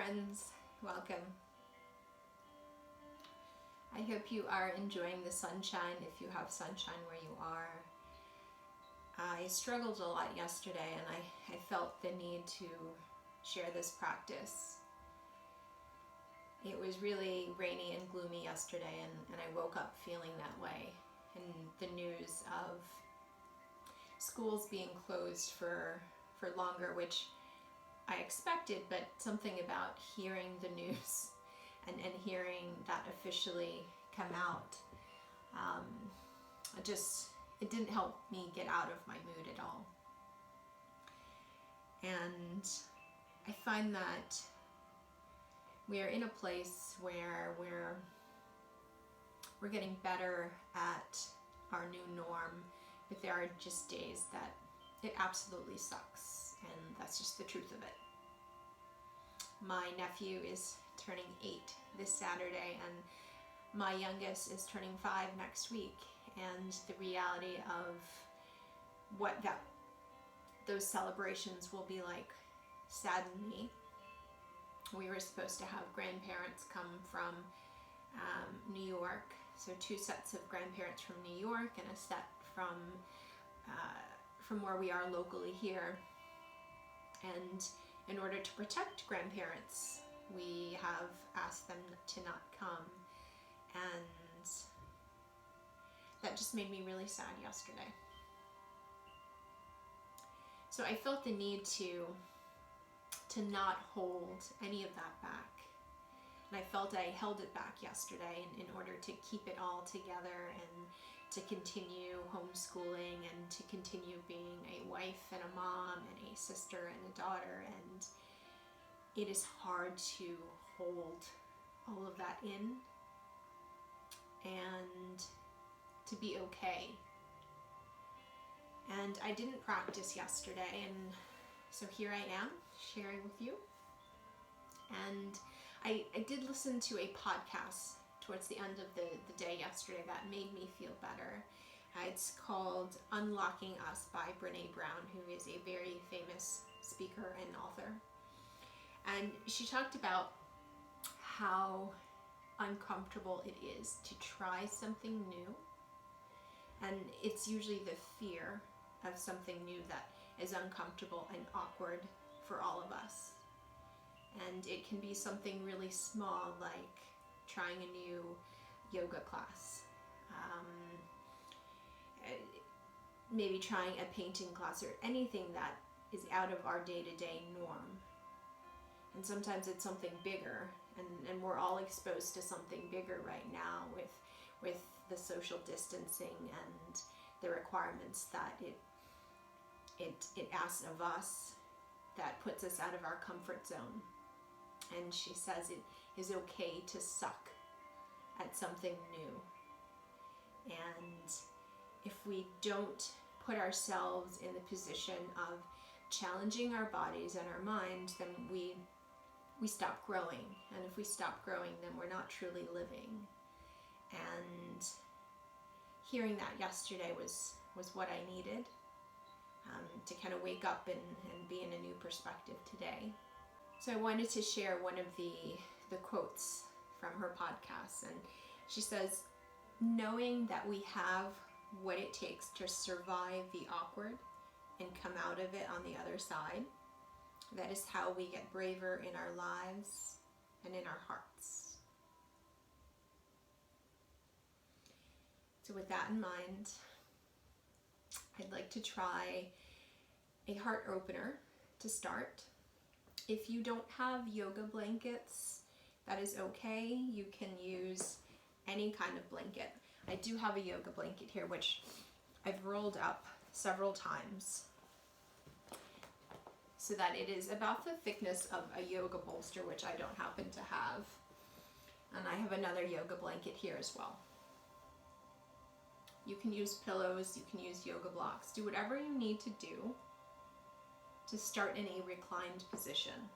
friends, welcome. I hope you are enjoying the sunshine if you have sunshine where you are. I struggled a lot yesterday and I felt the need to share this practice. It was really rainy and gloomy yesterday and I woke up feeling that way. And the news of schools being closed for longer, which I expected, but something about hearing the news and hearing that officially come out, it didn't help me get out of my mood at all. And I find that we are in a place where we're getting better at our new norm, but there are just days that it absolutely sucks, and that's just the truth of it. My nephew is turning 8 this Saturday, and my youngest is turning 5 next week, and the reality of what those celebrations will be like saddened me. We were supposed to have grandparents come from New York, so 2 sets of grandparents from New York and a set from where we are locally here. And in order to protect grandparents, we have asked them to not come, and that just made me really sad yesterday. So I felt the need to not hold any of that back. And I felt I held it back yesterday in order to keep it all together and to continue homeschooling and to continue being a wife and a mom and a sister and a daughter. And it is hard to hold all of that in and to be okay. And I didn't practice yesterday, and so here I am sharing with you. And I did listen to a podcast towards the end of the day yesterday that made me feel better. It's called Unlocking Us by Brené Brown, who is a very famous speaker and author. And she talked about how uncomfortable it is to try something new. And it's usually the fear of something new that is uncomfortable and awkward for all of us. And it can be something really small, like trying a new yoga class, maybe trying a painting class, or anything that is out of our day-to-day norm. And sometimes it's something bigger, and we're all exposed to something bigger right now with the social distancing and the requirements that it asks of us, that puts us out of our comfort zone. And she says it is okay to suck at something new. And if we don't put ourselves in the position of challenging our bodies and our mind, then we stop growing. And if we stop growing, then we're not truly living. And hearing that yesterday was what I needed, to kind of wake up and be in a new perspective today. So I wanted to share one of the quotes from her podcast. And she says, knowing that we have what it takes to survive the awkward and come out of it on the other side, that is how we get braver in our lives and in our hearts. So with that in mind, I'd like to try a heart opener to start. If you don't have yoga blankets, that is okay. You can use any kind of blanket. I do have a yoga blanket here, which I've rolled up several times so that it is about the thickness of a yoga bolster, which I don't happen to have. And I have another yoga blanket here as well. You can use pillows, you can use yoga blocks, do whatever you need to do to start in a reclined position.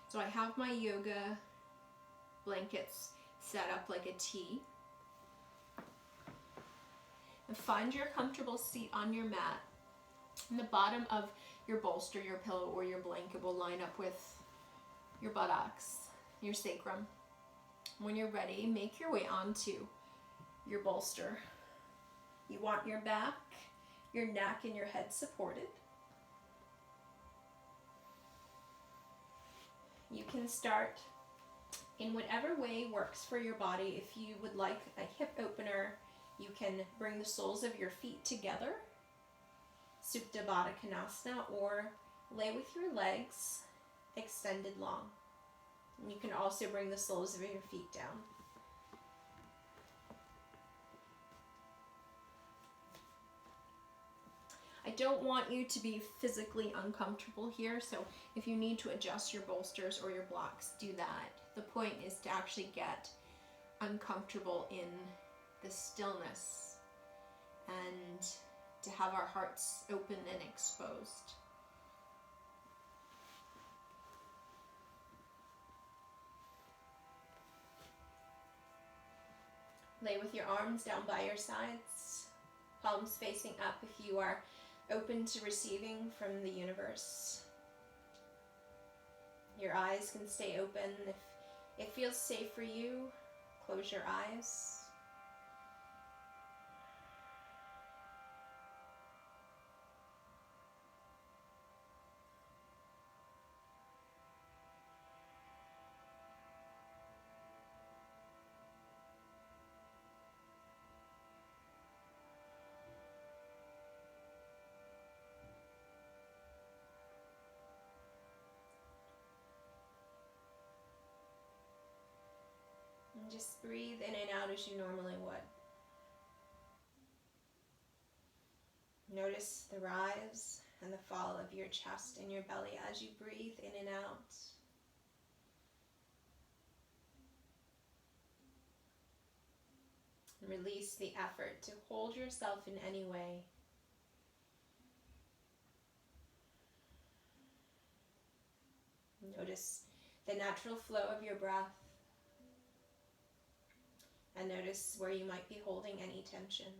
So I have my yoga blankets set up like a T. And find your comfortable seat on your mat. And the bottom of your bolster, your pillow, or your blanket will line up with your buttocks, your sacrum. When you're ready, make your way onto your bolster. You want your back, your neck, and your head supported. You can start in whatever way works for your body. If you would like a hip opener, you can bring the soles of your feet together, Supta Baddha Konasana, or lay with your legs extended long. And you can also bring the soles of your feet down. I don't want you to be physically uncomfortable here, so if you need to adjust your bolsters or your blocks, do that. The point is to actually get uncomfortable in the stillness and to have our hearts open and exposed. Lay with your arms down by your sides, palms facing up if you are open to receiving from the universe. Your eyes can stay open. If it feels safe for you, close your eyes. And just breathe in and out as you normally would. Notice the rise and the fall of your chest and your belly as you breathe in and out. And release the effort to hold yourself in any way. Notice the natural flow of your breath. And notice where you might be holding any tension.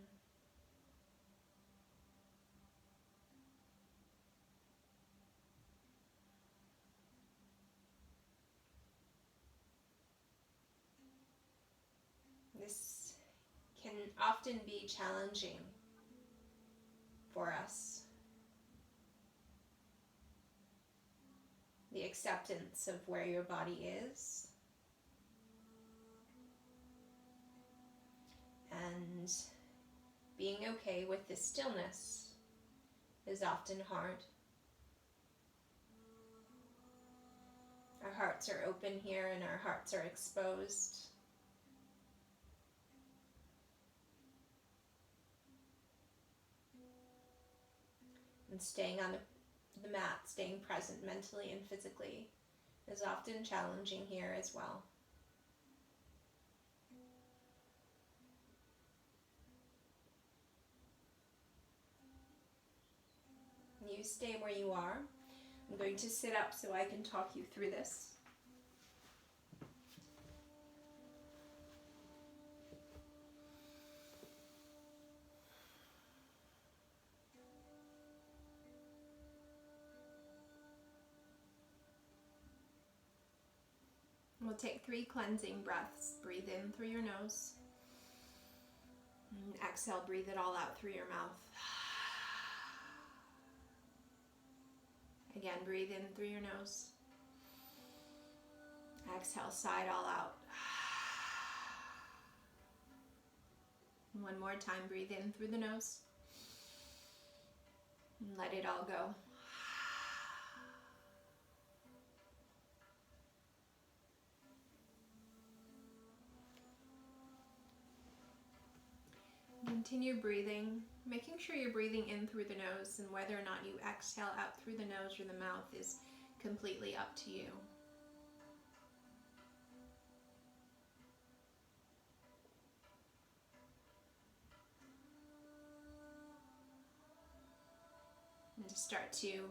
This can often be challenging for us. The acceptance of where your body is. And being okay with the stillness is often hard. Our hearts are open here and our hearts are exposed. And staying on the mat, staying present mentally and physically is often challenging here as well. You stay where you are. I'm going to sit up so I can talk you through this. We'll take 3 cleansing breaths. Breathe in through your nose. And exhale, breathe it all out through your mouth. Again, breathe in through your nose. Exhale, sigh it all out. One more time, breathe in through the nose. And let it all go. Continue breathing, making sure you're breathing in through the nose, and whether or not you exhale out through the nose or the mouth is completely up to you. And to start to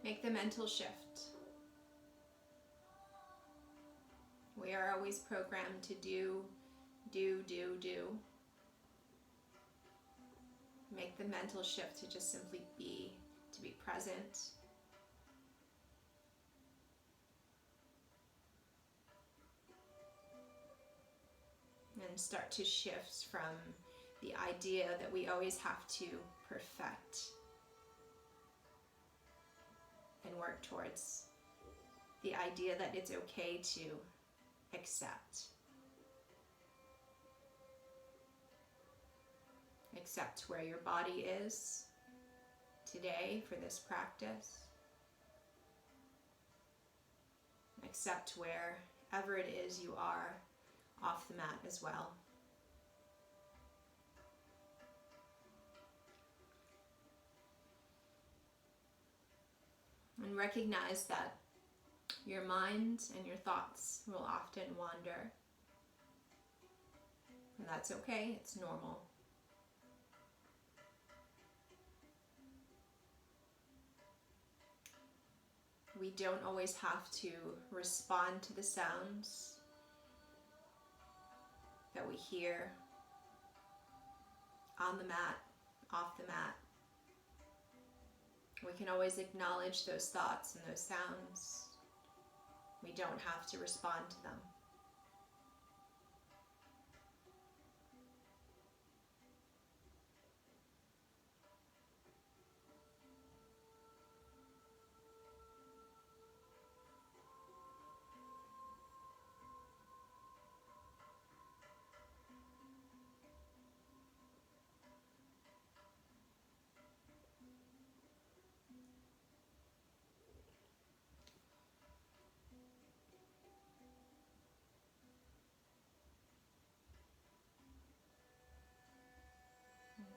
make the mental shift. We are always programmed to do. Make the mental shift to just simply be, to be present. And start to shift from the idea that we always have to perfect and work towards the idea that it's okay to accept. Accept where your body is today for this practice. Accept wherever it is you are off the mat as well. And recognize that your mind and your thoughts will often wander. And that's okay, it's normal. We don't always have to respond to the sounds that we hear on the mat, off the mat. We can always acknowledge those thoughts and those sounds. We don't have to respond to them.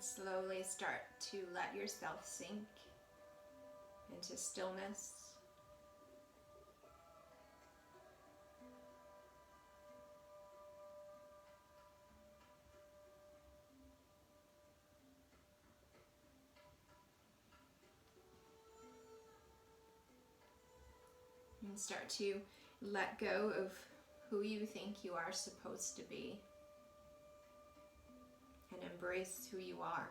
Slowly start to let yourself sink into stillness. And start to let go of who you think you are supposed to be. And embrace who you are.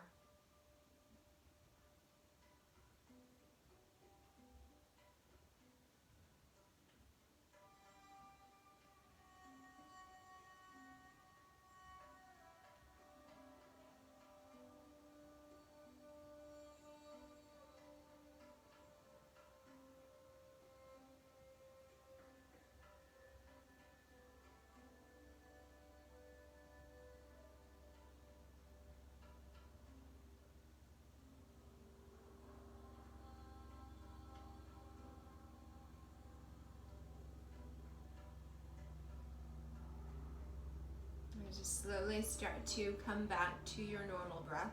Just slowly start to come back to your normal breath.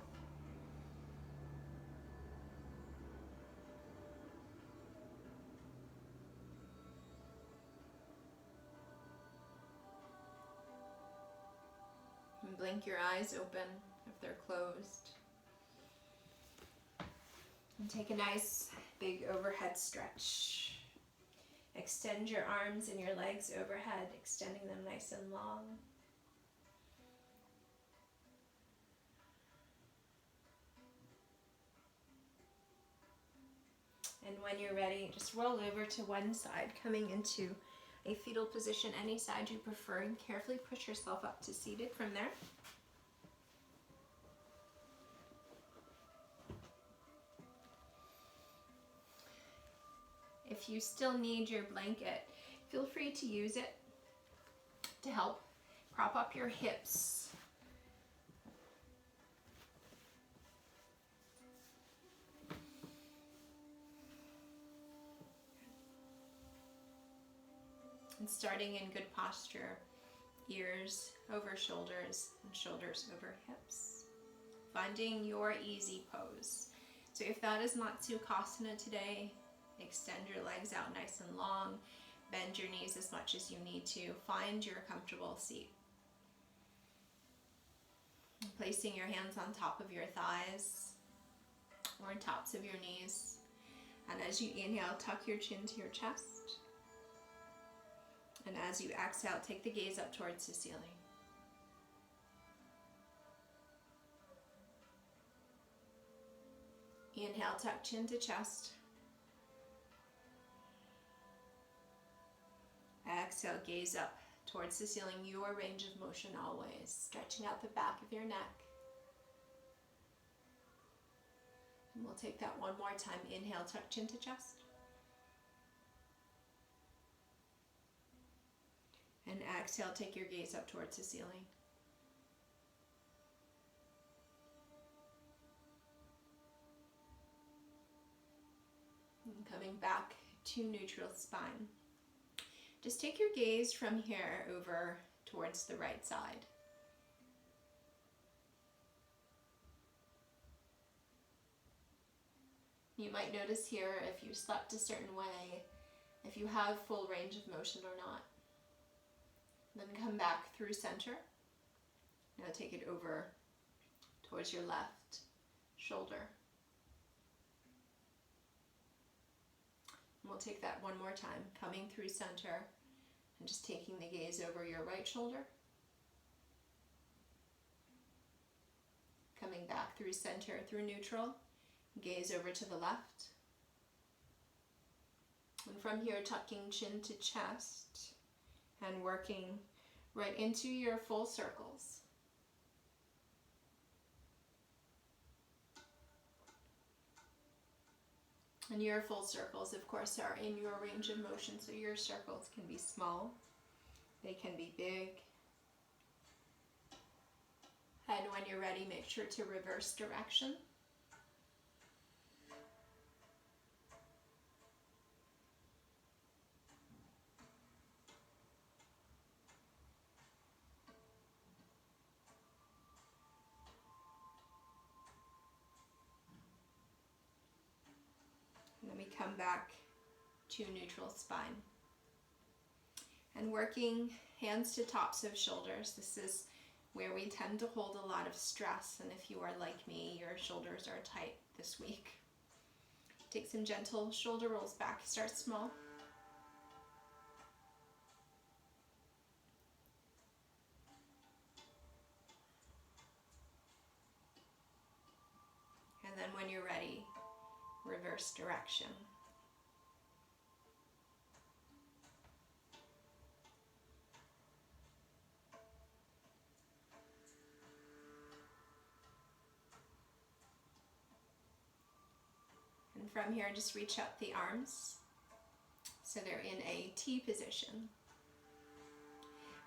And blink your eyes open if they're closed. And take a nice big overhead stretch. Extend your arms and your legs overhead, extending them nice and long. And when you're ready, just roll over to one side, coming into a fetal position, any side you prefer, and carefully push yourself up to seated from there. If you still need your blanket, feel free to use it to help prop up your hips. And starting in good posture, ears over shoulders and shoulders over hips. Finding your easy pose. So if that is not Sukhasana today, extend your legs out nice and long, bend your knees as much as you need to. Find your comfortable seat. Placing your hands on top of your thighs or on tops of your knees. And as you inhale, tuck your chin to your chest. And as you exhale, take the gaze up towards the ceiling. Inhale, tuck chin to chest. Exhale, gaze up towards the ceiling, your range of motion always. Stretching out the back of your neck. And we'll take that one more time. Inhale, tuck chin to chest. And exhale, take your gaze up towards the ceiling. And coming back to neutral spine. Just take your gaze from here over towards the right side. You might notice here if you slept a certain way, if you have full range of motion or not. Then come back through center. Now take it over towards your left shoulder. And we'll take that one more time, coming through center and just taking the gaze over your right shoulder. Coming back through center, through neutral, gaze over to the left. And from here, tucking chin to chest and working right into your full circles. And your full circles, of course, are in your range of motion, so your circles can be small, they can be big. And when you're ready, make sure to reverse direction. Then we come back to neutral spine. And working hands to tops of shoulders. This is where we tend to hold a lot of stress, and if you are like me, your shoulders are tight this week. Take some gentle shoulder rolls back. Start small. And then when you're ready, reverse direction. And from here, just reach out the arms so they're in a T position.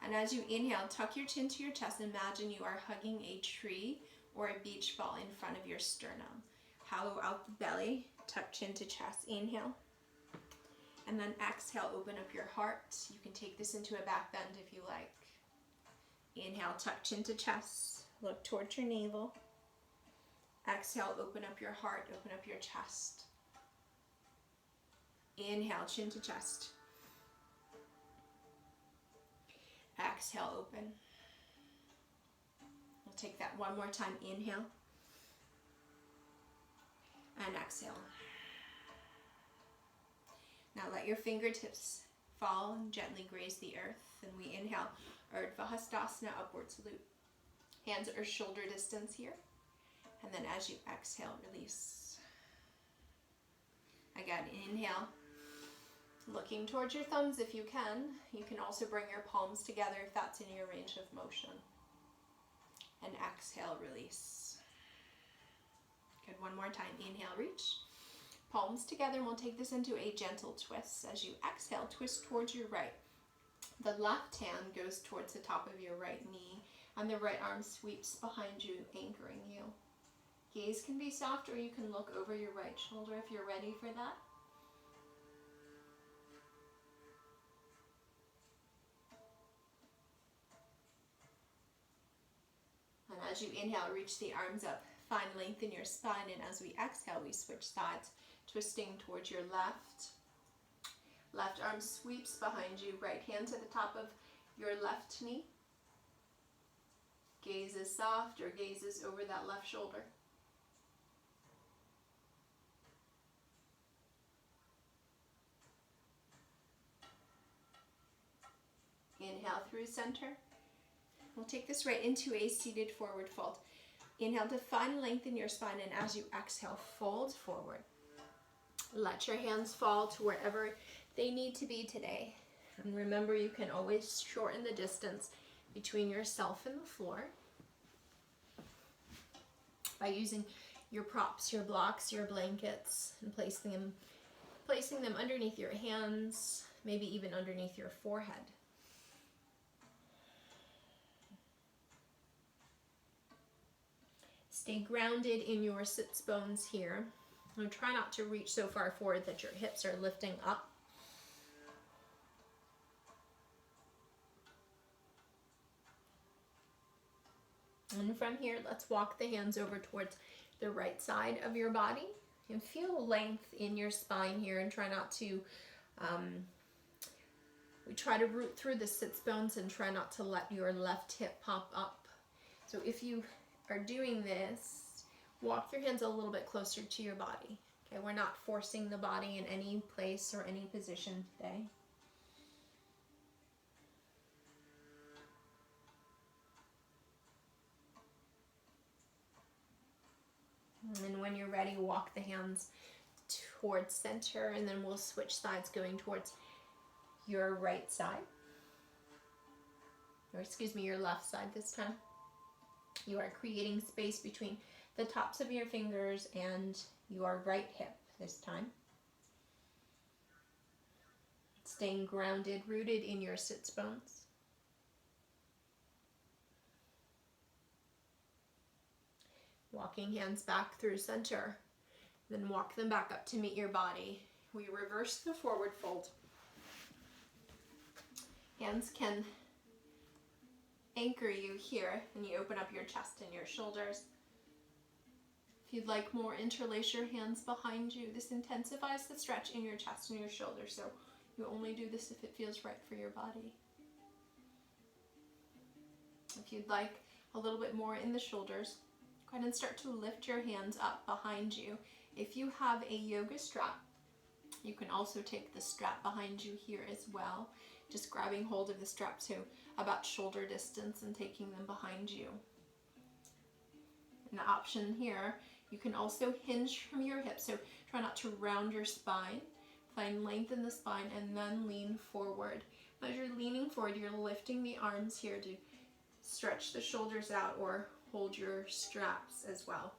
And as you inhale, tuck your chin to your chest. Imagine you are hugging a tree or a beach ball in front of your sternum. Hollow out the belly, tuck chin to chest, inhale. And then exhale, open up your heart. You can take this into a back bend if you like. Inhale, tuck chin to chest, look towards your navel. Exhale, open up your heart, open up your chest. Inhale, chin to chest. Exhale, open. We'll take that one more time. Inhale. And exhale. Now let your fingertips fall and gently graze the earth. And we inhale, Urdhva Hastasana, upward salute. Hands are shoulder distance here. And then as you exhale, release. Again, inhale. Looking towards your thumbs if you can. You can also bring your palms together if that's in your range of motion. And exhale, release. Good, one more time. Inhale, reach. Palms together, and we'll take this into a gentle twist. As you exhale, twist towards your right. The left hand goes towards the top of your right knee, and the right arm sweeps behind you, anchoring you. Gaze can be soft, or you can look over your right shoulder if you're ready for that. And as you inhale, reach the arms up. Find length in your spine, and as we exhale, we switch sides, twisting towards your left. Left arm sweeps behind you, right hand to the top of your left knee. Gaze is soft, or gaze is over that left shoulder. Inhale through center. We'll take this right into a seated forward fold. Inhale to find length in your spine, and as you exhale, fold forward. Let your hands fall to wherever they need to be today. And remember, you can always shorten the distance between yourself and the floor by using your props, your blocks, your blankets, and placing them underneath your hands, maybe even underneath your forehead. Stay grounded in your sits bones here. And try not to reach so far forward that your hips are lifting up. And from here, let's walk the hands over towards the right side of your body. And feel length in your spine here, and try not to, we try to root through the sits bones and try not to let your left hip pop up. So if you are doing this, walk your hands a little bit closer to your body. Okay, we're not forcing the body in any place or any position today. And when you're ready, walk the hands towards center, and then we'll switch sides going towards your right side. Or excuse me, your left side this time. You are creating space between the tops of your fingers and your right hip this time. Staying grounded, rooted in your sits bones. Walking hands back through center, then walk them back up to meet your body. We reverse the forward fold. Hands can anchor you here, and you open up your chest and your shoulders. If you'd like more, interlace your hands behind you. This intensifies the stretch in your chest and your shoulders, so you only do this if it feels right for your body. If you'd like a little bit more in the shoulders, go ahead and start to lift your hands up behind you. If you have a yoga strap, you can also take the strap behind you here as well. Just grabbing hold of the strap to about shoulder distance and taking them behind you. An option here, you can also hinge from your hips, so try not to round your spine. Find length in the spine and then lean forward. As you're leaning forward, you're lifting the arms here to stretch the shoulders out or hold your straps as well.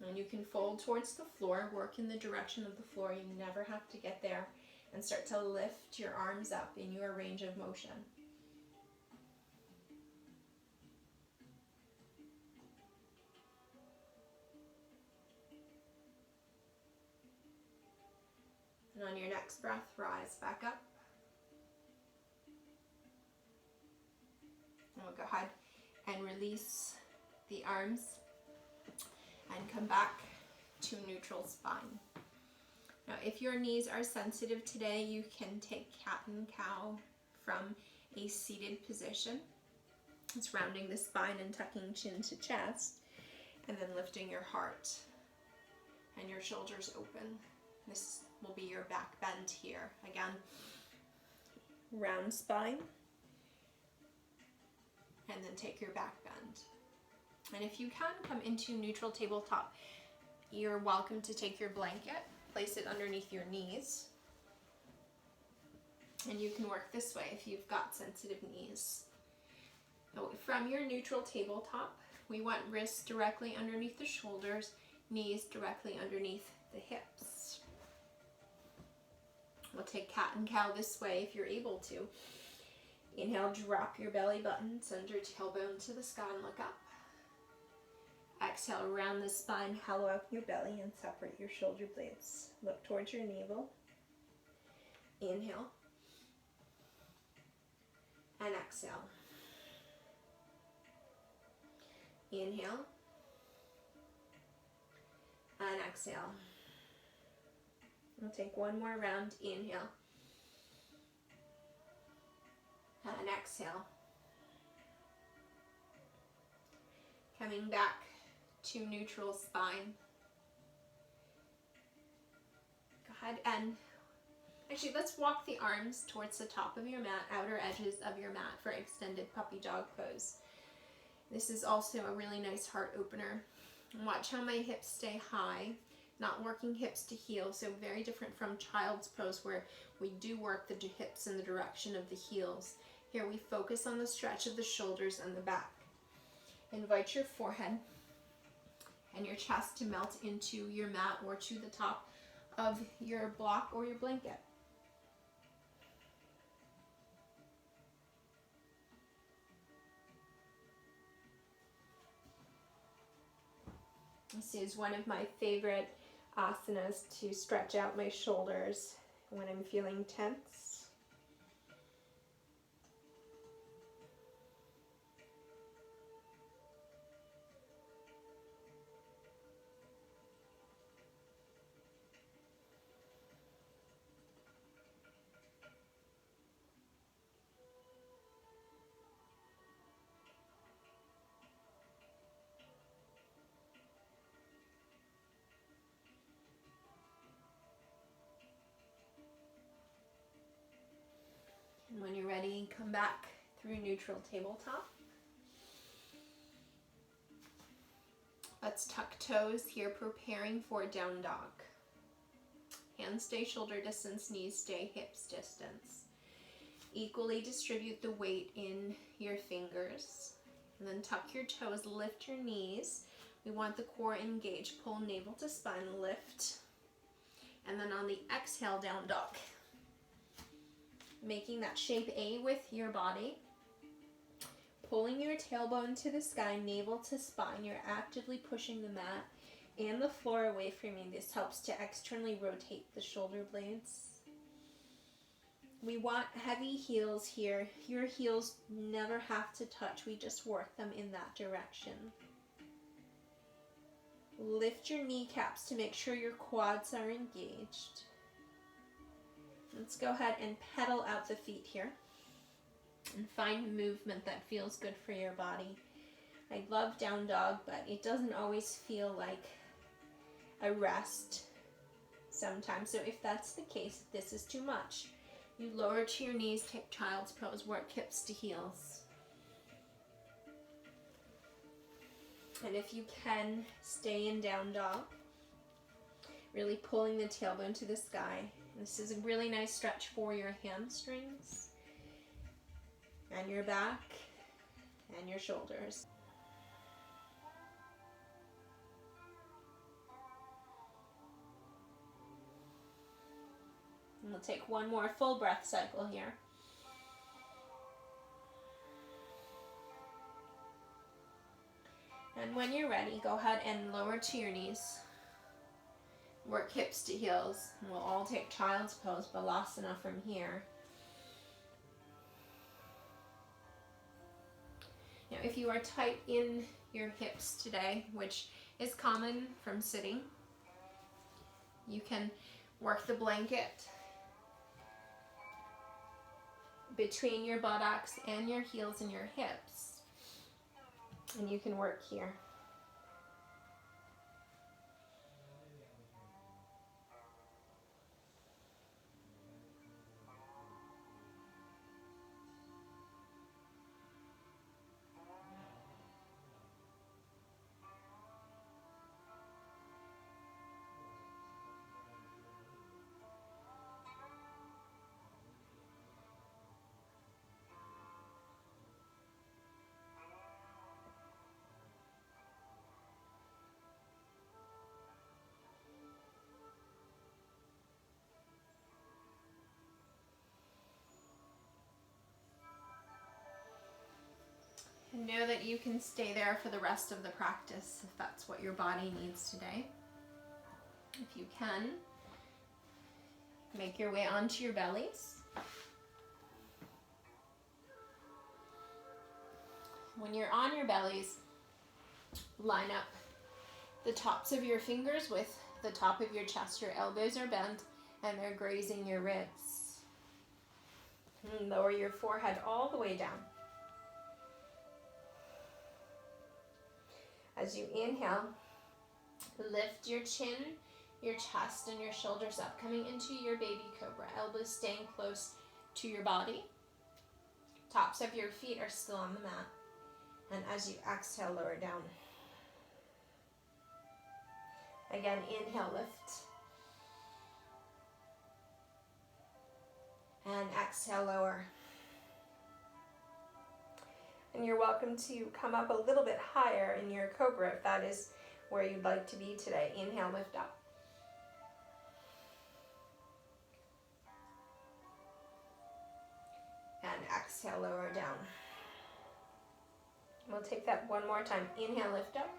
And you can fold towards the floor, work in the direction of the floor. You never have to get there, and start to lift your arms up in your range of motion. And on your next breath, rise back up. And we'll go ahead and release the arms and come back to neutral spine. Now, if your knees are sensitive today, you can take cat and cow from a seated position. It's rounding the spine and tucking chin to chest, and then lifting your heart and your shoulders open. This will be your back bend here. Again, round spine, and then take your back bend. And if you can come into neutral tabletop, you're welcome to take your blanket, place it underneath your knees, and you can work this way if you've got sensitive knees. So from your neutral tabletop, we want wrists directly underneath the shoulders, knees directly underneath the hips. We'll take cat and cow this way if you're able to. Inhale, drop your belly button, send your tailbone to the sky and look up. Exhale, round the spine, hollow out your belly and separate your shoulder blades. Look towards your navel. Inhale. And exhale. Inhale. And exhale. We'll take one more round. Inhale. And exhale. Coming back to neutral spine. Go ahead and actually let's walk the arms towards the top of your mat, outer edges of your mat for extended puppy dog pose. This is also a really nice heart opener. Watch how my hips stay high. not working hips to heels, so very different from child's pose where we do work the hips in the direction of the heels. Here we focus on the stretch of the shoulders and the back. Invite your forehead and your chest to melt into your mat or to the top of your block or your blanket. This is one of my favorite asanas to stretch out my shoulders when I'm feeling tense. And when you're ready, come back through neutral tabletop. Let's tuck toes here, preparing for down dog. Hands stay shoulder distance, knees stay hips distance. Equally distribute the weight in your fingers. And then tuck your toes, lift your knees. We want the core engaged. Pull navel to spine, lift. And then on the exhale, down dog. Making that shape A with your body. Pulling your tailbone to the sky, navel to spine. You're actively pushing the mat and the floor away from you. This helps to externally rotate the shoulder blades. We want heavy heels here. Your heels never have to touch. We just work them in that direction. Lift your kneecaps to make sure your quads are engaged. Let's go ahead and pedal out the feet here and find movement that feels good for your body. I love down dog, but it doesn't always feel like a rest sometimes. So if that's the case, if this is too much, you lower to your knees, take child's pose, work hips to heels. And if you can, stay in down dog, really pulling the tailbone to the sky. This is a really nice stretch for your hamstrings and your back and your shoulders. And we'll take one more full breath cycle here. And when you're ready, go ahead and lower to your knees. Work hips to heels. And we'll all take child's pose, Balasana from here. Now, if you are tight in your hips today, which is common from sitting, you can work the blanket between your buttocks and your heels and your hips. And you can work here. And know that you can stay there for the rest of the practice if that's what your body needs today. If you can, make your way onto your bellies. When you're on your bellies, line up the tops of your fingers with the top of your chest. Your elbows are bent and they're grazing your ribs. And lower your forehead all the way down. As you inhale, lift your chin, your chest, and your shoulders up, coming into your baby cobra. Elbows staying close to your body. Tops of your feet are still on the mat. And as you exhale, lower down. Again, inhale, lift. And exhale, lower. And you're welcome to come up a little bit higher in your cobra if that is where you'd like to be today. Inhale, lift up. And exhale, lower down. We'll take that one more time. Inhale, lift up.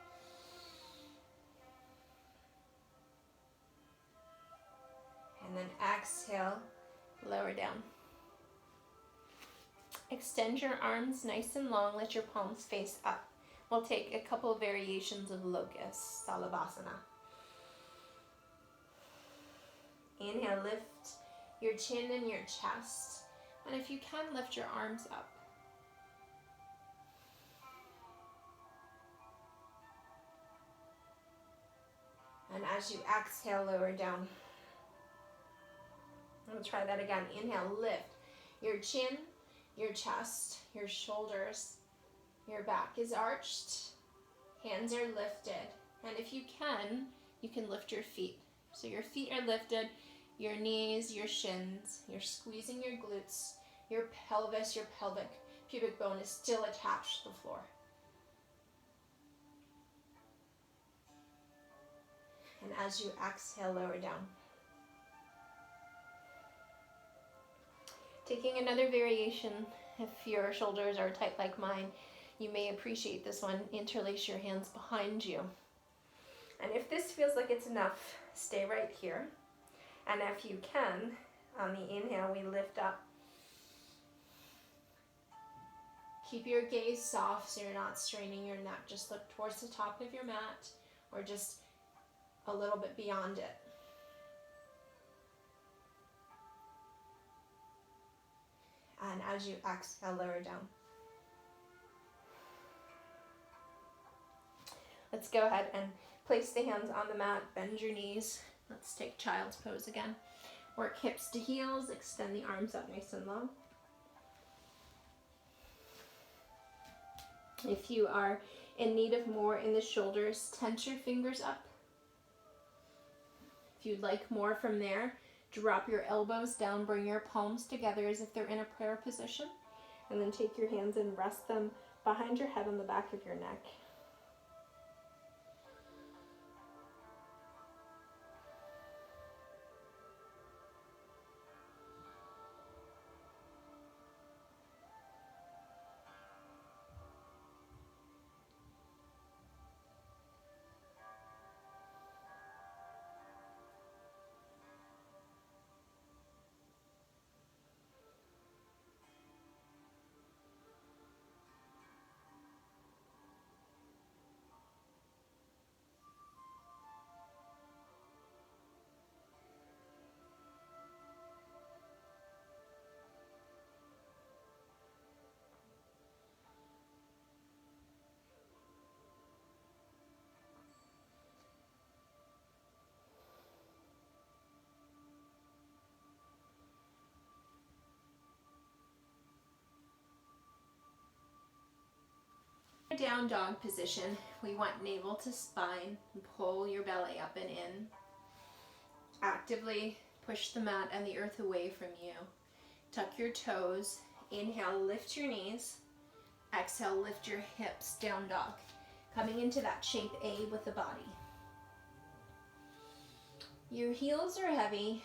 And then exhale, lower down. Extend your arms nice and long. Let your palms face up. We'll take a couple of variations of locust, Salabhasana. Inhale, lift your chin and your chest. And if you can, lift your arms up. And as you exhale, lower down. We'll try that again. Inhale, lift your chin, your chest, your shoulders, your back is arched, hands are lifted. And if you can lift your feet. So your feet are lifted, your knees, your shins, you're squeezing your glutes, your pelvis, your pelvic pubic bone is still attached to the floor. And as you exhale, lower down. Taking another variation, if your shoulders are tight like mine, you may appreciate this one. Interlace your hands behind you. And if this feels like it's enough, stay right here. And if you can, on the inhale, we lift up. Keep your gaze soft so you're not straining your neck. Just look towards the top of your mat or just a little bit beyond it. And as you exhale, lower down. Let's go ahead and place the hands on the mat, bend your knees. Let's take child's pose again. Work hips to heels, extend the arms up nice and long. If you are in need of more in the shoulders, tense your fingers up. If you'd like more from there, drop your elbows down, bring your palms together as if they're in a prayer position, and then take your hands and rest them behind your head on the back of your neck. Down dog position, we want navel to spine. Pull your belly up and in. Actively push the mat and the earth away from you. Tuck your toes. Inhale, lift your knees. Exhale, lift your hips, down dog. Coming into that shape A with the body. Your heels are heavy.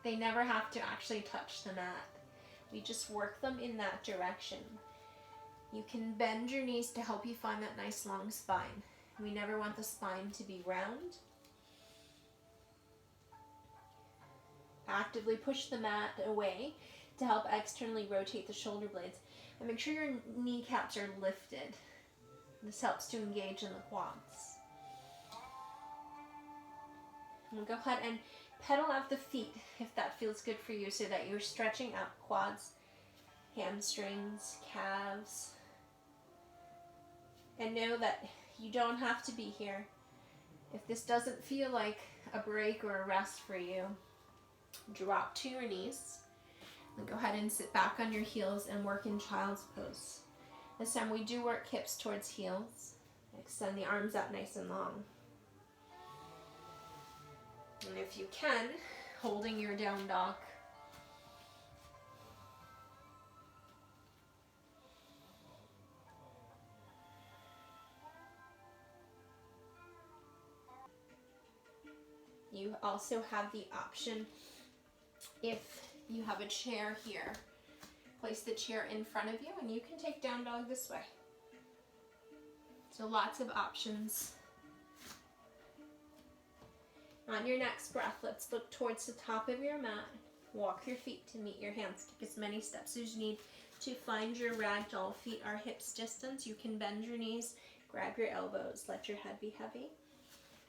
They never have to actually touch the mat. We just work them in that direction. You can bend your knees to help you find that nice long spine. We never want the spine to be round. Actively push the mat away to help externally rotate the shoulder blades. And make sure your kneecaps are lifted. This helps to engage in the quads. And we'll go ahead and pedal out the feet if that feels good for you so that you're stretching out quads, hamstrings, calves. And know that you don't have to be here. If this doesn't feel like a break or a rest for you, drop to your knees. And go ahead and sit back on your heels and work in child's pose. This time we do work hips towards heels. Extend the arms out nice and long. And if you can, holding your down dog. You also have the option, if you have a chair here, place the chair in front of you and you can take down dog this way. So lots of options. On your next breath, let's look towards the top of your mat. Walk your feet to meet your hands. Take as many steps as you need to find your ragdoll. Feet are hips distance. You can bend your knees, grab your elbows, let your head be heavy,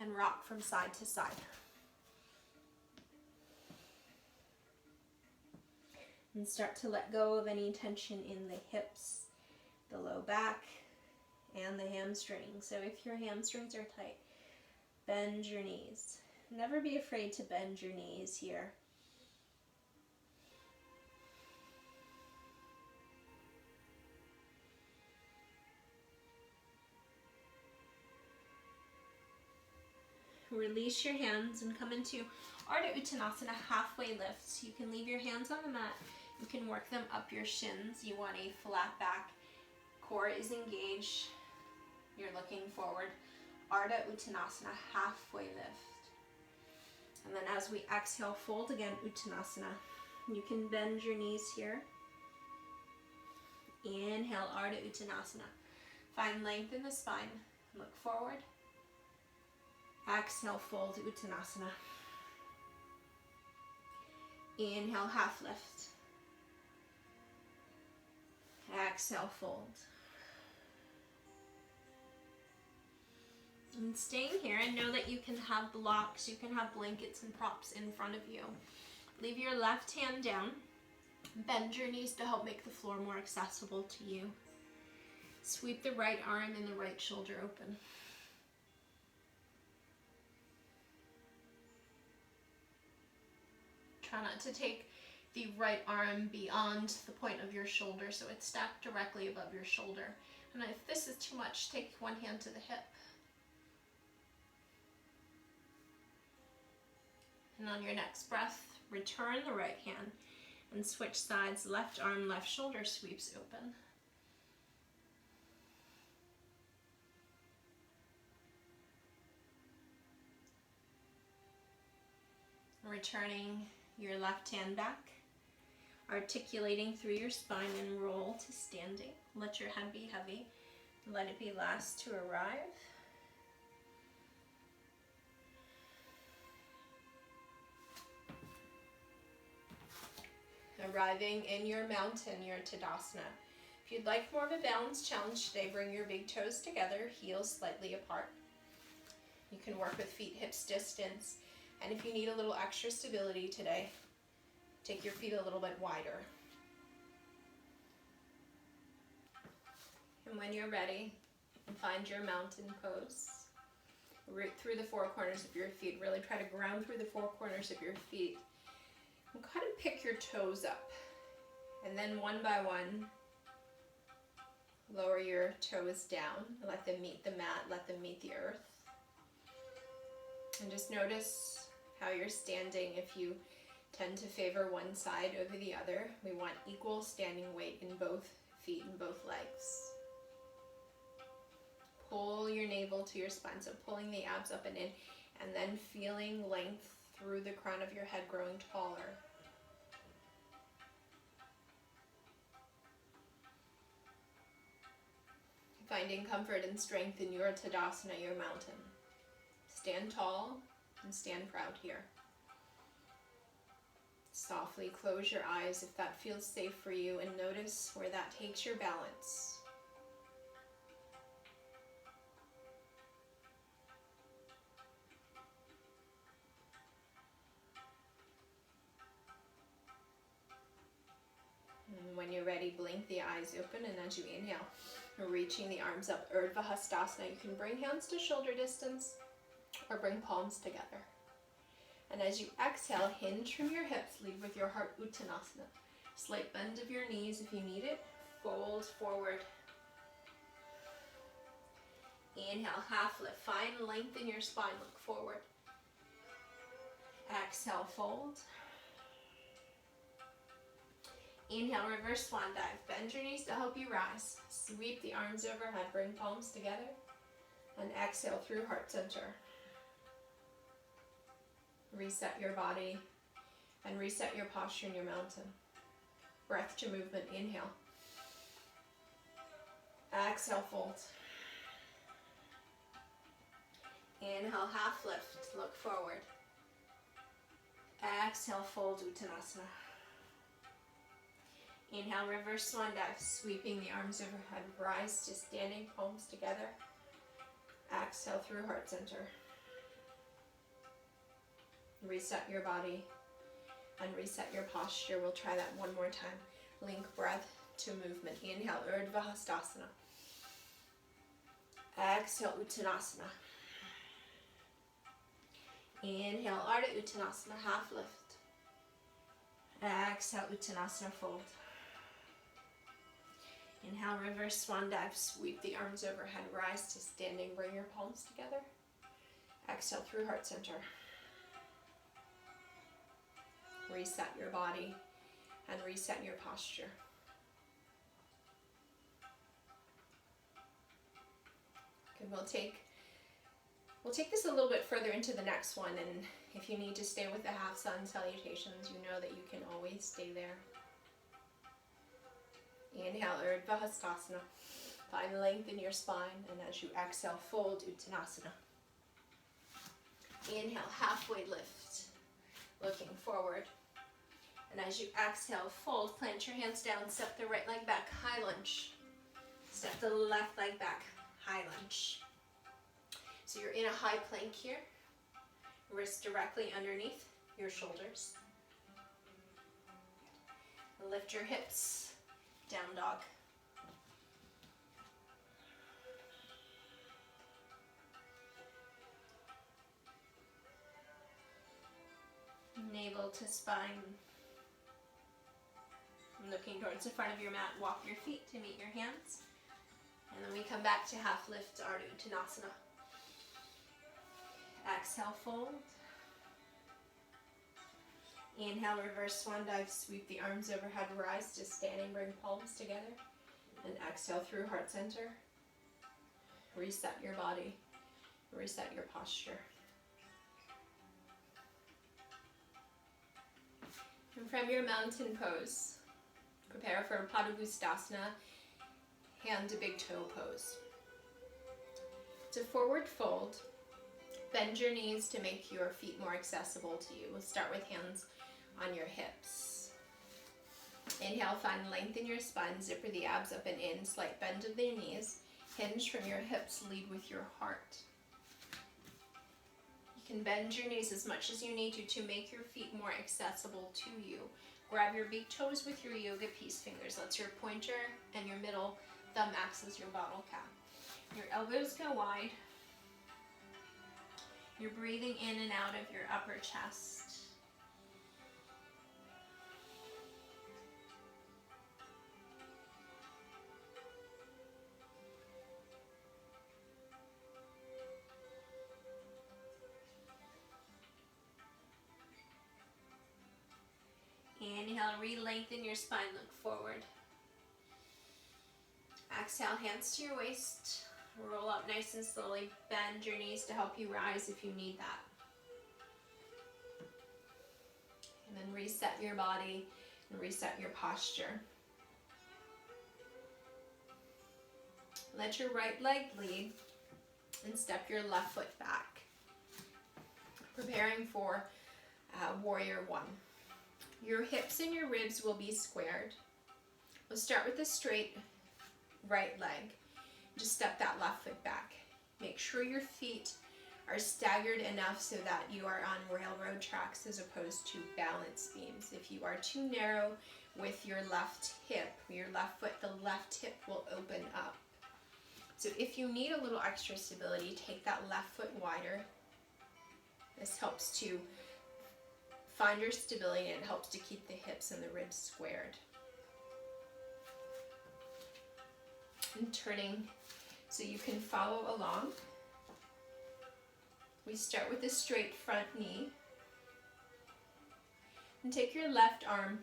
and rock from side to side. And start to let go of any tension in the hips, the low back, and the hamstrings. So if your hamstrings are tight, bend your knees. Never be afraid to bend your knees here. Release your hands and come into Ardha Uttanasana, halfway lifts. You can leave your hands on the mat. You can work them up your shins. You want a flat back. Core is engaged. You're looking forward. Ardha Uttanasana, halfway lift. And then as we exhale, fold again, Uttanasana. You can bend your knees here. Inhale, Ardha Uttanasana. Find length in the spine. Look forward. Exhale, fold, Uttanasana. Inhale, half lift. Exhale, fold. And staying here, and know that you can have blocks, you can have blankets and props in front of you. Leave your left hand down. Bend your knees to help make the floor more accessible to you. Sweep the right arm and the right shoulder open. Try not to take the right arm beyond the point of your shoulder so it's stacked directly above your shoulder. And if this is too much, take one hand to the hip. And on your next breath, return the right hand and switch sides. Left arm, left shoulder sweeps open. Returning your left hand back, articulating through your spine and roll to standing. Let your head be heavy. Let it be last to arrive. Arriving in your mountain, your Tadasana. If you'd like more of a balance challenge today, bring your big toes together, heels slightly apart. You can work with feet hips distance. And if you need a little extra stability today, take your feet a little bit wider. And when you're ready, find your mountain pose. Root through the four corners of your feet. Really try to ground through the four corners of your feet. And kind of pick your toes up. And then one by one, lower your toes down. Let them meet the mat, let them meet the earth. And just notice how you're standing. If you tend to favor one side over the other, we want equal standing weight in both feet and both legs. Pull your navel to your spine, so pulling the abs up and in, and then feeling length through the crown of your head growing taller. Finding comfort and strength in your Tadasana, your mountain. Stand tall and stand proud here. Softly close your eyes if that feels safe for you, and notice where that takes your balance. And when you're ready, blink the eyes open, and as you inhale, reaching the arms up, Urdhva Hastasana. You can bring hands to shoulder distance or bring palms together. And as you exhale, hinge from your hips, lead with your heart, Uttanasana. Slight bend of your knees if you need it. Fold forward. Inhale, half lift. Find length in your spine, look forward. Exhale, fold. Inhale, reverse swan dive. Bend your knees to help you rise. Sweep the arms overhead, bring palms together. And exhale through heart center. Reset your body and reset your posture in your mountain. Breath to movement, inhale. Exhale, fold. Inhale, half lift, look forward. Exhale, fold, Uttanasana. Inhale, reverse swan dive, sweeping the arms overhead, rise to standing, palms together. Exhale through heart center. Reset your body and reset your posture. We'll try that one more time. Link breath to movement. Inhale, Urdhva Hastasana. Exhale, Uttanasana. Inhale, Ardha Uttanasana, half lift. Exhale, Uttanasana, fold. Inhale, reverse swan dive, sweep the arms overhead, rise to standing, bring your palms together. Exhale through heart center. Reset your body and reset your posture. Okay, we'll take this a little bit further into the next one, and if you need to stay with the half sun salutations, you know that you can always stay there. Inhale, Urdhva Hastasana. Find length in your spine, and as you exhale, fold Uttanasana. Inhale, halfway lift, looking forward. And as you exhale, fold, plant your hands down, step the right leg back, high lunge. Step the left leg back, high lunge. So you're in a high plank here, wrist directly underneath your shoulders. Lift your hips, down dog. Navel to spine. Looking towards the front of your mat, walk your feet to meet your hands. And then we come back to half lift, Ardha Uttanasana. Exhale, fold. Inhale, reverse swan dive, sweep the arms overhead, rise to standing, bring palms together. And exhale through heart center. Reset your body, reset your posture. And from your mountain pose, prepare for Padangusthasana, hand to big toe pose. To forward fold, bend your knees to make your feet more accessible to you. We'll start with hands on your hips. Inhale, find length in your spine, zipper the abs up and in, slight bend of the knees, hinge from your hips, lead with your heart. You can bend your knees as much as you need to make your feet more accessible to you. Grab your big toes with your yoga peace fingers. That's your pointer, and your middle thumb acts as your bottle cap. Your elbows go wide. You're breathing in and out of your upper chest. Inhale, re-lengthen your spine, look forward. Exhale, hands to your waist. Roll up nice and slowly. Bend your knees to help you rise if you need that. And then reset your body and reset your posture. Let your right leg lead and step your left foot back. Preparing for warrior one. Your hips and your ribs will be squared. We'll start with the straight right leg. Just step that left foot back. Make sure your feet are staggered enough so that you are on railroad tracks as opposed to balance beams. If you are too narrow with your left hip, your left foot, the left hip will open up. So if you need a little extra stability, take that left foot wider. This helps to find your stability, and it helps to keep the hips and the ribs squared. And turning so you can follow along. We start with the straight front knee. And take your left arm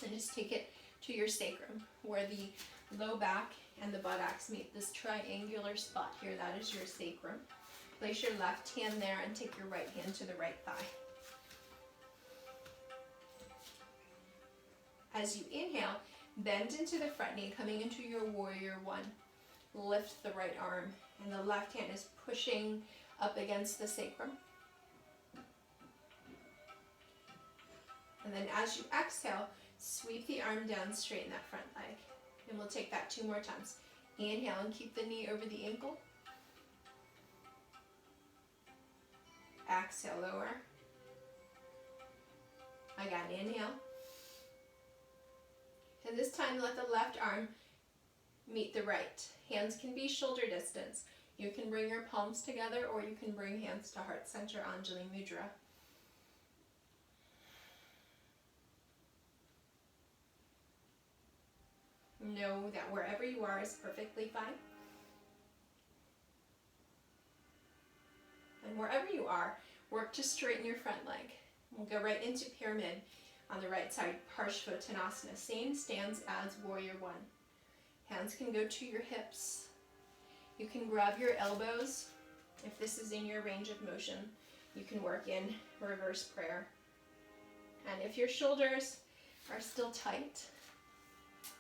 and just take it to your sacrum, where the low back and the buttocks meet. This triangular spot here, that is your sacrum. Place your left hand there and take your right hand to the right thigh. As you inhale, bend into the front knee, coming into your warrior one. Lift the right arm, and the left hand is pushing up against the sacrum. And then as you exhale, sweep the arm down, straighten that front leg. And we'll take that 2 more times. Inhale and keep the knee over the ankle. Exhale, lower. Again, inhale. And this time, let the left arm meet the right. Hands can be shoulder distance. You can bring your palms together, or you can bring hands to heart center, Anjali Mudra. Know that wherever you are is perfectly fine. And wherever you are, work to straighten your front leg. We'll go right into pyramid on the right side, Parshvottanasana. Same stance as warrior one. Hands can go to your hips. You can grab your elbows. If this is in your range of motion, you can work in reverse prayer. And if your shoulders are still tight,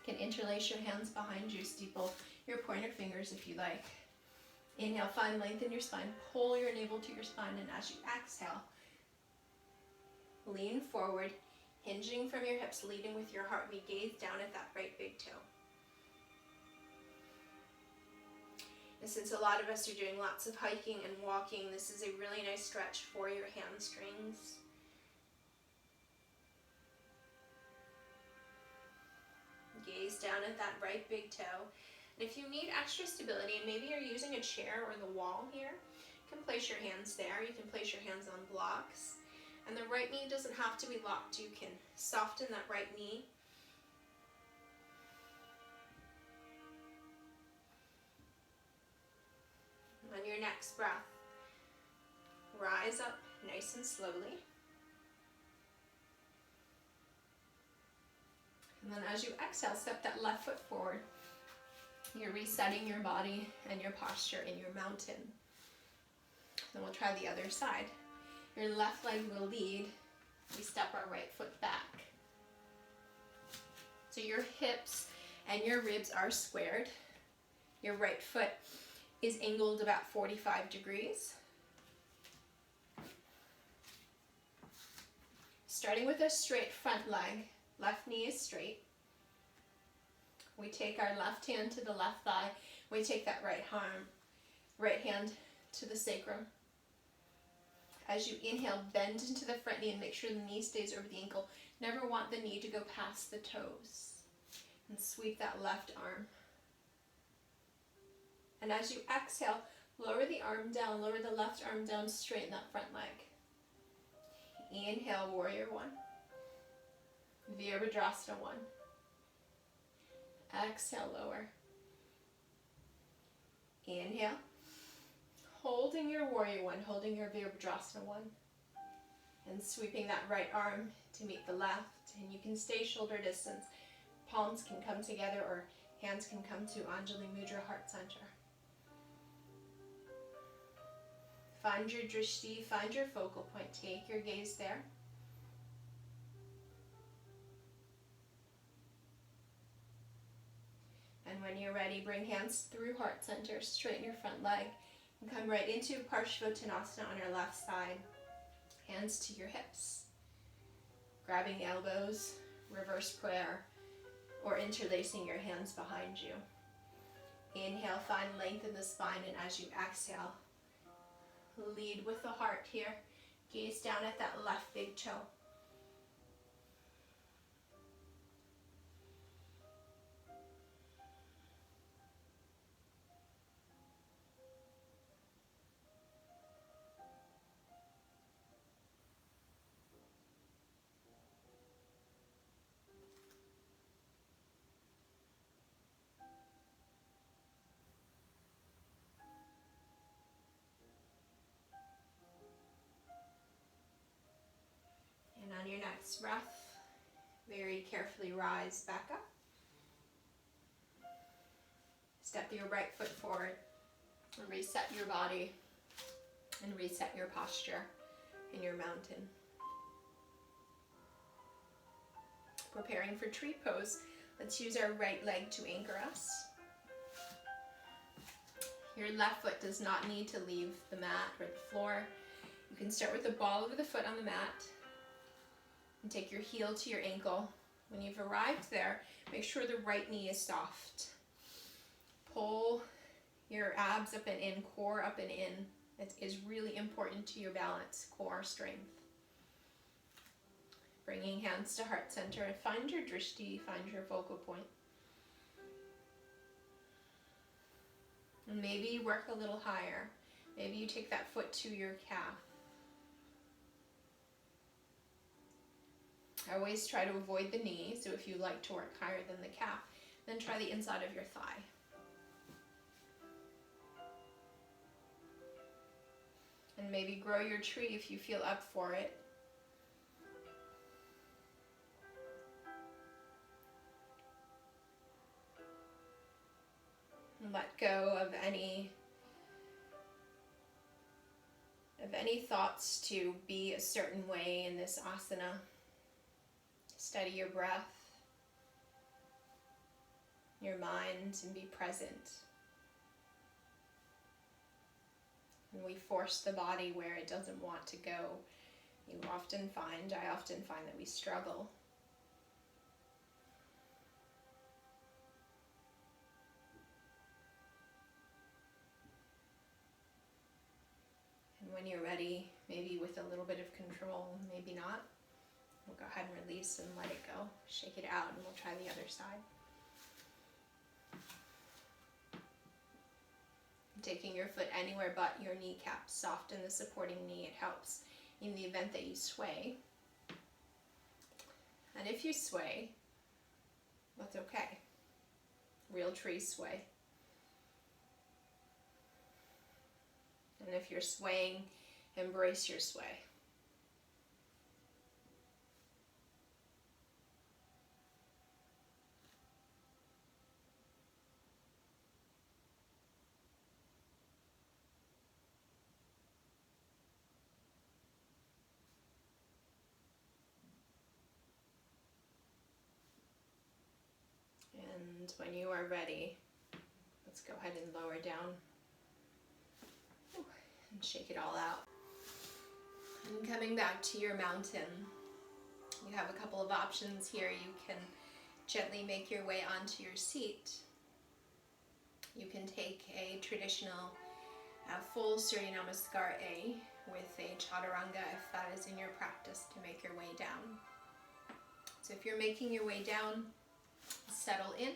you can interlace your hands behind you, steeple your pointer fingers if you like. Inhale, find length in your spine. Pull your navel to your spine, and as you exhale, lean forward, hinging from your hips, leading with your heart. We gaze down at that right big toe. And since a lot of us are doing lots of hiking and walking, this is a really nice stretch for your hamstrings. Gaze down at that right big toe. And if you need extra stability, maybe you're using a chair or the wall here, you can place your hands there. You can place your hands on blocks. And the right knee doesn't have to be locked. You can soften that right knee. On your next breath, rise up nice and slowly. And then as you exhale, step that left foot forward. You're resetting your body and your posture in your mountain. Then we'll try the other side. Your left leg will lead. We step our right foot back. So your hips and your ribs are squared. Your right foot is angled about 45 degrees. Starting with a straight front leg, left knee is straight. We take our left hand to the left thigh. We take that right hand to the sacrum. As you inhale, bend into the front knee and make sure the knee stays over the ankle. Never want the knee to go past the toes. And sweep that left arm. And as you exhale, lower the arm down, lower the left arm down, straighten that front leg. Inhale, warrior one. Virabhadrasana one. Exhale, lower. Inhale. Holding your warrior one, holding your Virabhadrasana one. And sweeping that right arm to meet the left. And you can stay shoulder distance. Palms can come together or hands can come to Anjali Mudra, heart center. Find your drishti, find your focal point. Take your gaze there. And when you're ready, bring hands through heart center, straighten your front leg, and come right into Parshvottanasana on your left side. Hands to your hips. Grabbing elbows, reverse prayer, or interlacing your hands behind you. Inhale, find length in the spine, and as you exhale, lead with the heart here. Gaze down at that left big toe. next breath, very carefully rise back up. Step your right foot forward and reset your body and reset your posture in your mountain. Preparing for tree pose, let's use our right leg to anchor us. Your left foot does not need to leave the mat or the floor. You can start with the ball of the foot on the mat and take your heel to your ankle. When you've arrived there, make sure the right knee is soft. Pull your abs up and in, core up and in. It is really important to your balance, core strength. Bringing hands to heart center and find your drishti, find your focal point. And maybe you work a little higher. Maybe you take that foot to your calf. I always try to avoid the knee, so if you like to work higher than the calf, then try the inside of your thigh. And maybe grow your tree if you feel up for it. And let go of any thoughts to be a certain way in this asana. Steady your breath, your mind, and be present. And we force the body where it doesn't want to go. I often find that we struggle. And when you're ready, maybe with a little bit of control, maybe not, we'll go ahead and release and let it go. Shake it out and we'll try the other side. Taking your foot anywhere but your kneecap, soften the supporting knee. It helps in the event that you sway. And if you sway, that's okay. Real trees sway. And if you're swaying, embrace your sway. And when you are ready, let's go ahead and lower down and shake it all out. And coming back to your mountain, you have a couple of options here. You can gently make your way onto your seat. You can take a traditional full Surya Namaskar A with a Chaturanga if that is in your practice to make your way down. So if you're making your way down, settle in.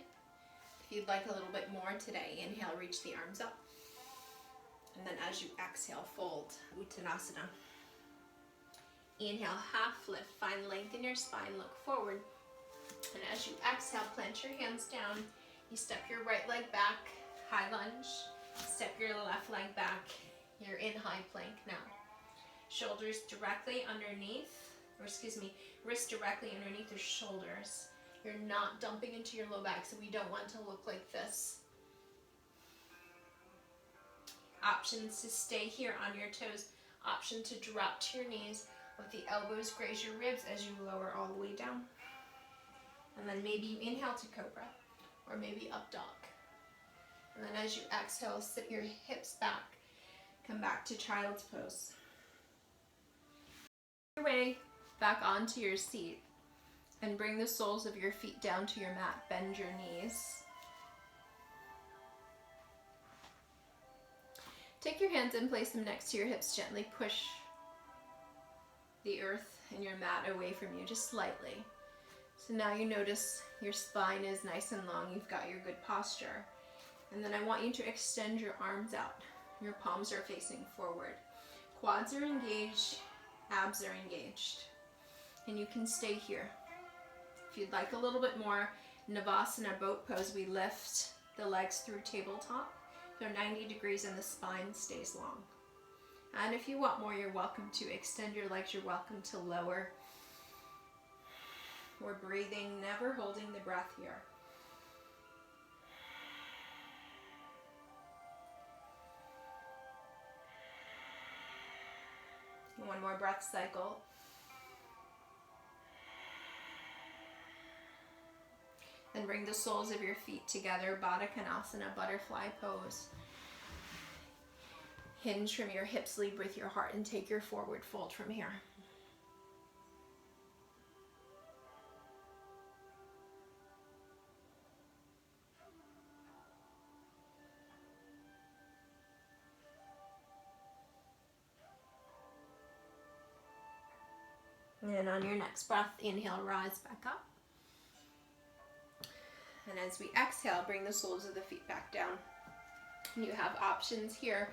If you'd like a little bit more today, inhale, reach the arms up. And then as you exhale, fold, Uttanasana. Inhale, half lift, find length in your spine, look forward. And as you exhale, plant your hands down. You step your right leg back, high lunge. Step your left leg back. You're in high plank now. Shoulders directly underneath, wrists directly underneath your shoulders. You're not dumping into your low back, so we don't want to look like this. Options to stay here on your toes. Option to drop to your knees. Let the elbows graze your ribs as you lower all the way down. And then maybe you inhale to cobra, or maybe up dog. And then as you exhale, sit your hips back. Come back to child's pose. Your way back onto your seat and bring the soles of your feet down to your mat. Bend your knees. Take your hands and place them next to your hips. Gently push the earth and your mat away from you, just slightly. So now you notice your spine is nice and long. You've got your good posture. And then I want you to extend your arms out. Your palms are facing forward. Quads are engaged, abs are engaged. And you can stay here. If you'd like a little bit more, Navasana boat pose, we lift the legs through tabletop. They're 90 degrees and the spine stays long. And if you want more, you're welcome to extend your legs. You're welcome to lower We're breathing, never holding the breath here. One more breath cycle. Then bring the soles of your feet together, Baddha Konasana, butterfly pose. Hinge from your hips, lead with your heart, and take your forward fold from here. And on your next breath, inhale, rise back up. And as we exhale, bring the soles of the feet back down. You have options here.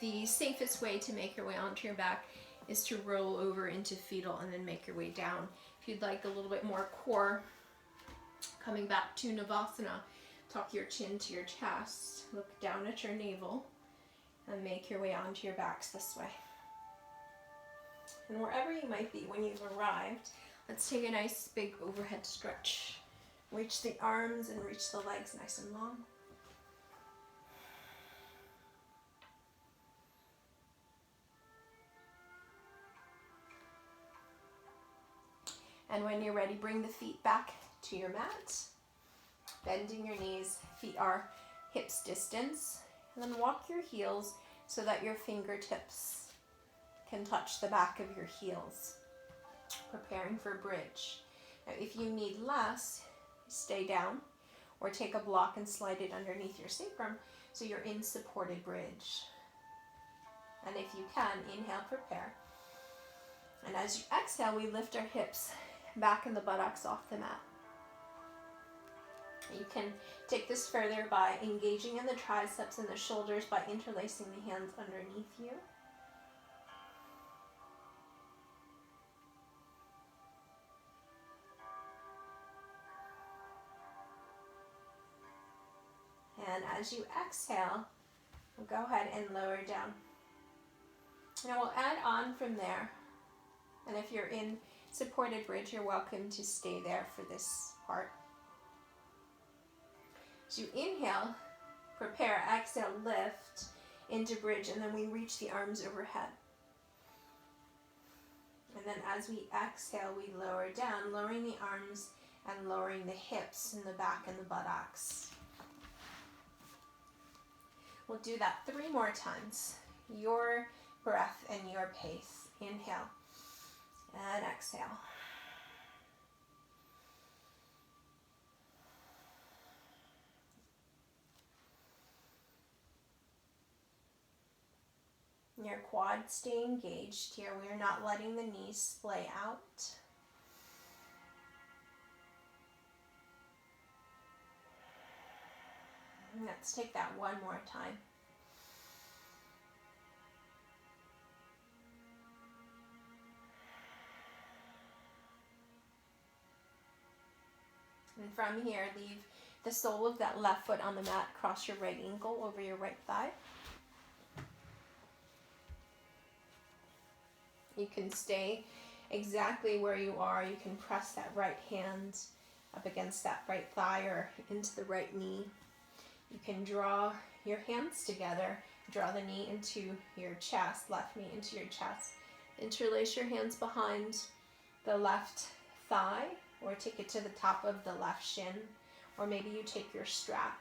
The safest way to make your way onto your back is to roll over into fetal and then make your way down. If you'd like a little bit more core, coming back to Navasana, tuck your chin to your chest, look down at your navel, and make your way onto your backs this way. And wherever you might be when you've arrived, let's take a nice big overhead stretch. Reach the arms and reach the legs nice and long. And when you're ready, bring the feet back to your mat. Bending your knees, feet are hips distance. And then walk your heels so that your fingertips can touch the back of your heels. Preparing for bridge. Now if you need less, stay down or take a block and slide it underneath your sacrum so you're in supported bridge. And if you can, inhale, prepare. And as you exhale, we lift our hips back and the buttocks off the mat. You can take this further by engaging in the triceps and the shoulders by interlacing the hands underneath you. And as you exhale, we'll go ahead and lower down. Now we'll add on from there. And if you're in supported bridge, you're welcome to stay there for this part. As you inhale, prepare, exhale, lift into bridge, and then we reach the arms overhead. And then as we exhale, we lower down, lowering the arms and lowering the hips and the back and the buttocks. We'll do that 3 more times. Your breath and your pace. Inhale and exhale. Your quads stay engaged here. We are not letting the knees splay out. Let's take that one more time. And from here, leave the sole of that left foot on the mat, cross your right ankle over your right thigh. You can stay exactly where you are. You can press that right hand up against that right thigh or into the right knee. You can draw your hands together, draw the knee into your chest, left knee into your chest. Interlace your hands behind the left thigh or take it to the top of the left shin, or maybe you take your strap.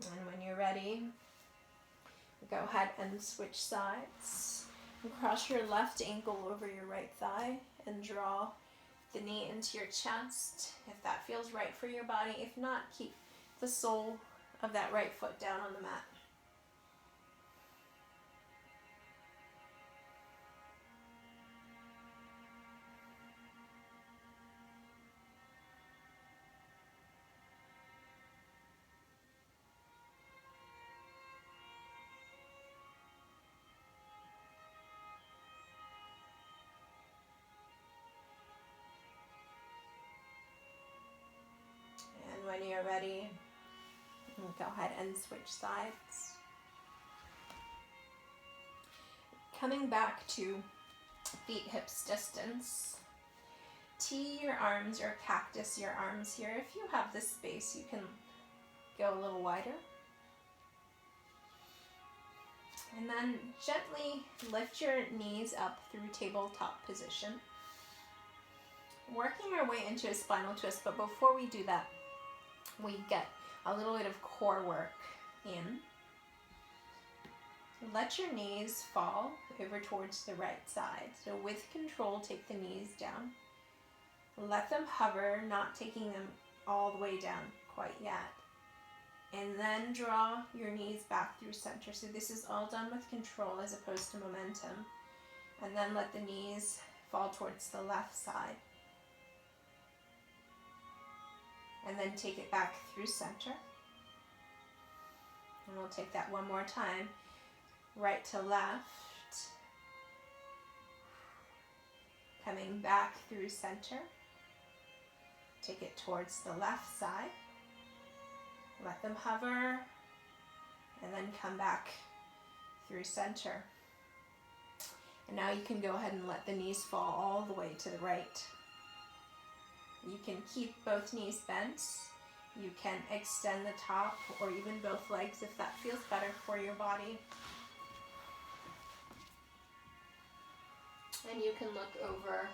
And when you're ready, go ahead and switch sides. And cross your left ankle over your right thigh and draw the knee into your chest if that feels right for your body. If not, keep the sole of that right foot down on the mat. you're ready, go ahead and switch sides. Coming back to feet hips distance. T your arms or cactus your arms here. If you have the space, you can go a little wider. And then gently lift your knees up through tabletop position. Working our way into a spinal twist, but before we do that, we get a little bit of core work in. Let your knees fall over towards the right side. So with control, take the knees down. Let them hover, not taking them all the way down quite yet. And then draw your knees back through center. So this is all done with control as opposed to momentum. And then let the knees fall towards the left side. And then take it back through center. And we'll take that one more time. Right to left. Coming back through center. Take it towards the left side. Let them hover. And then come back through center. And now you can go ahead and let the knees fall all the way to the right. You can keep both knees bent. You can extend the top or even both legs if that feels better for your body. And you can look over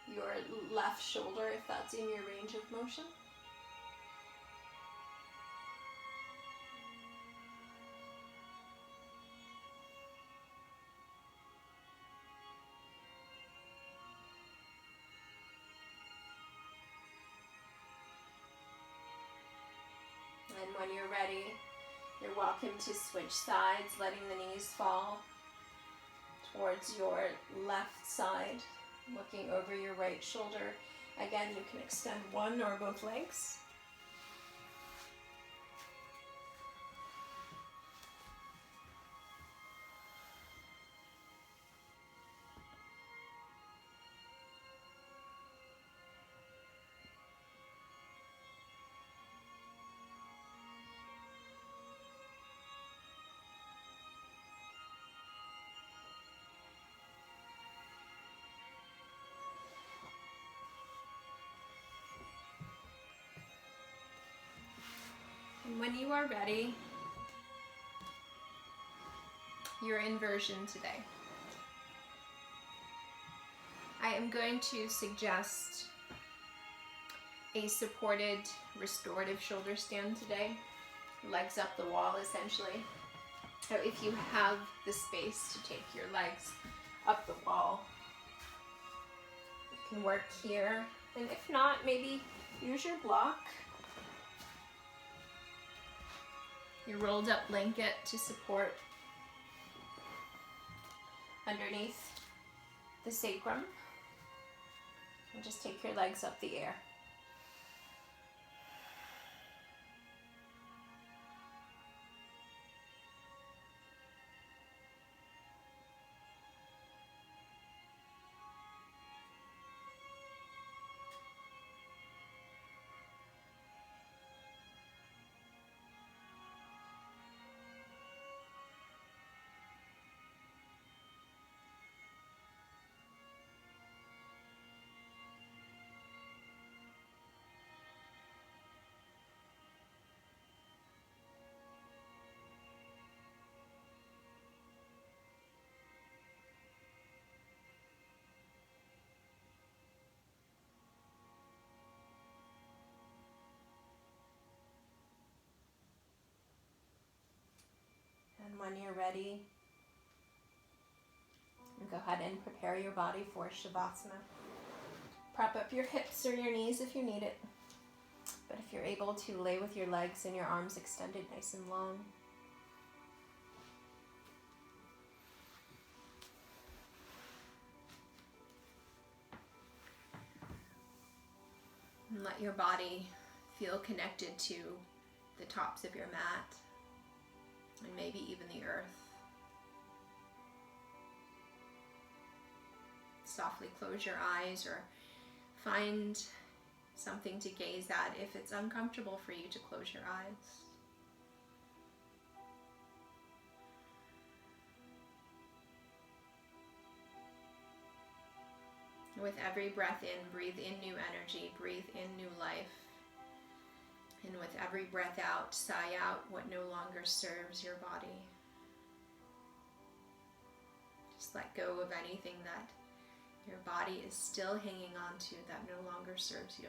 your left shoulder if that's in your range of motion. And when you're ready, you're welcome to switch sides, letting the knees fall towards your left side, looking over your right shoulder. Again, you can extend one or both legs. When you are ready, your inversion today. I am going to suggest a supported restorative shoulder stand today, legs up the wall essentially. So if you have the space to take your legs up the wall, you can work here. And if not, maybe use your block. Your rolled up blanket to support underneath the sacrum. And just take your legs up the air. And when you're ready, go ahead and prepare your body for Shavasana. Prop up your hips or your knees if you need it. But if you're able to, lay with your legs and your arms extended nice and long. And let your body feel connected to the tops of your mat and maybe even the earth. Softly close your eyes or find something to gaze at if it's uncomfortable for you to close your eyes. With every breath in, breathe in new energy, breathe in new life. And with every breath out, sigh out what no longer serves your body. Just let go of anything that your body is still hanging on to that no longer serves you.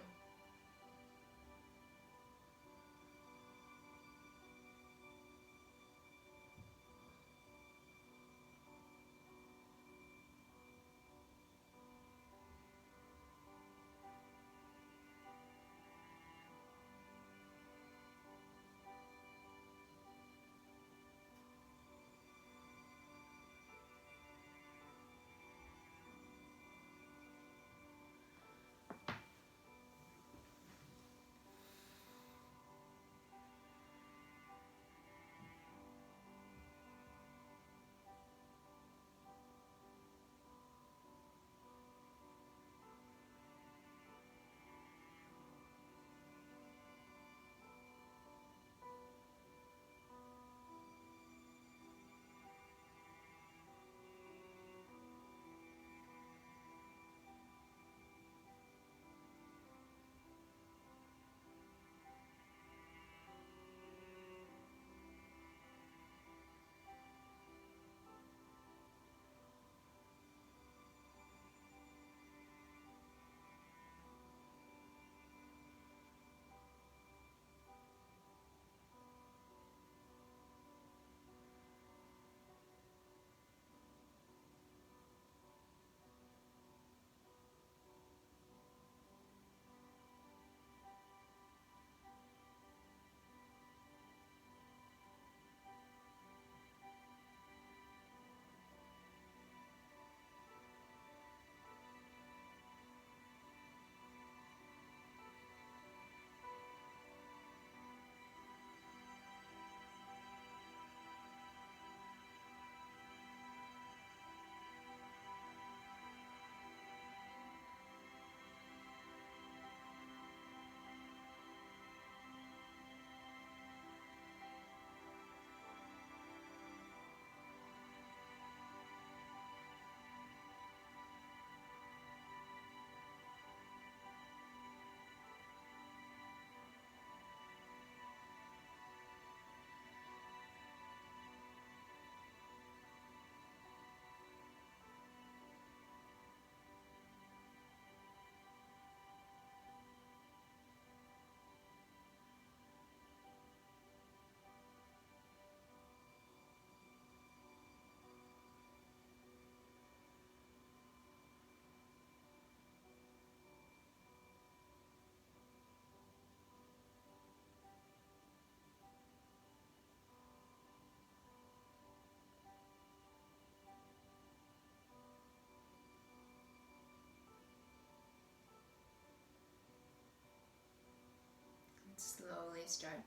Slowly start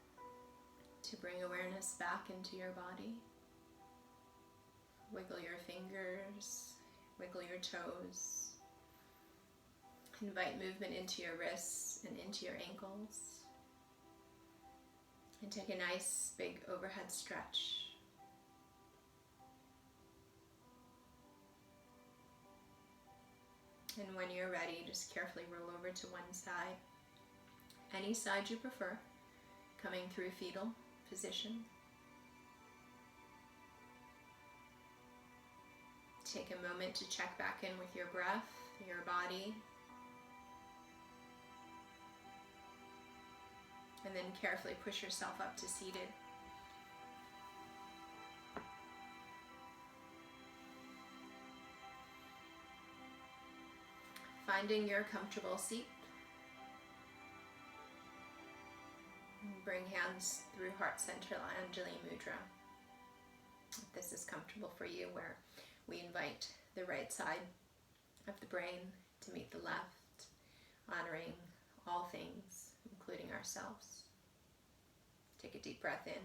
to bring awareness back into your body. Wiggle your fingers, wiggle your toes. Invite movement into your wrists and into your ankles. And take a nice big overhead stretch. And when you're ready, just carefully roll over to one side. Any side you prefer, coming through fetal position. Take a moment to check back in with your breath, your body. And then carefully push yourself up to seated. Finding your comfortable seat. Bring hands through Heart Center Anjali Mudra. If this is comfortable for you, where we invite the right side of the brain to meet the left, honoring all things, including ourselves. Take a deep breath in,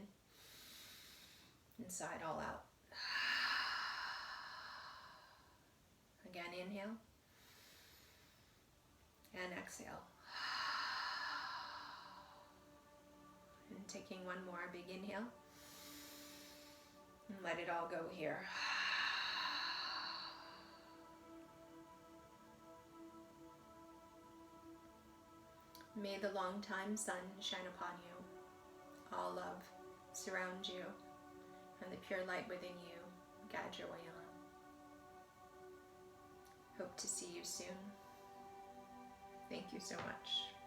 inside, all out. Again, inhale and exhale. taking one more big inhale. And let it all go here. May the long-time sun shine upon you. All love surround you, and the pure light within you guide your way on. Hope to see you soon. Thank you so much.